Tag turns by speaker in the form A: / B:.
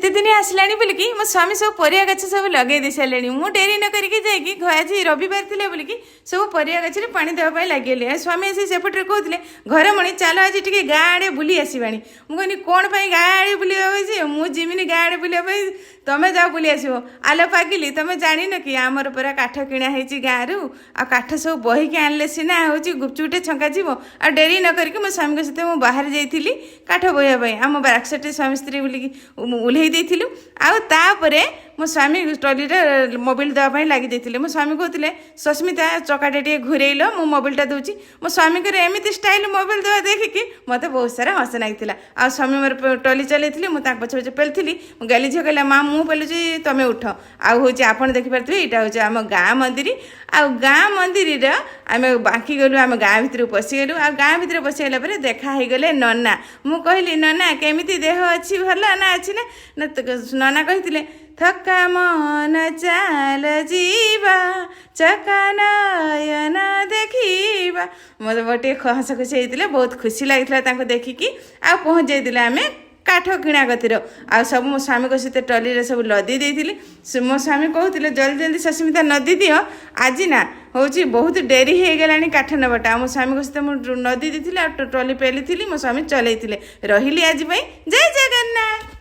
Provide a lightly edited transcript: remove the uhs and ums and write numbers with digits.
A: शीत दिन आसला बोलिकी मो स्वामी सब परिया गछ सब लगे दे सारे मु डेरी न करके जाकि आज रविवार थे बोलिकी सब परिया गछ पानी देवाई लगे स्वामी आसी सेपटे कहते घर मणि चल आज टे गाँ आड़े बुली आसवाणी मुझे कौन गाँ आड़े बुलावा मुझे जिमिनी गाँ आड़े बुलावा तमें जाओ बुली आस आलो पागिली तुम जान कि आमर पूरा काठ किणा है गाँव आ काठ सब बहिकी आनले सीना हूँ गुपचुपटे छंका जीव आ डेरी न करके मो स्वामी सहित मुझे बाहर जाइली काठ बोया आम बाक्सटे स्वामी स्त्री बोलिकी उल्हे देलु आउे मो स्वामी ट्रली मोबाइल देवाई लगी जाइए मो स्वामी कहते सस्मिता चकाटा टे घूरेल मो मोबाइलटा दूची मो स्वामी एमती स्टाइल मोबाइल देवा देखिकी मत बहुत सारा हस लगी आ स्वामी मोर ट्रली चलती मुझे पछे पछे पेलुली गाली झील कहला माँ मु पेलुची तुम उठ आउ आप देखिपे यहाँ हूँ आम गाँ मंदिर आ गाँ मंदिर आम बाकी गलु आम गाँ भितर पशिगलु आ गाँ भितर पशिगला पर देखाई गले नना मु कहली नना केमिति देह अच्छी भल ना अच्छी ना नना कहते थका मन चाल जीवा चका नयन देखा मत गोटे हस खुशी होते बहुत खुशी लगी देखिकी आ पहुँच जाइए आम काठ किणा गतिर आ सब मो स्वामी सहित ट्रली सब लदी देती मो स्वामी कहते जल्दी जल्दी सस्मिता नदी दियो आज ना हूँ बहुत डेरी हो गला काठ नबाटा मो स्वामी सहित मुझे नदी दी ट्रली पेली मो स्वामी चलते रही आज जय जगन्नाथ।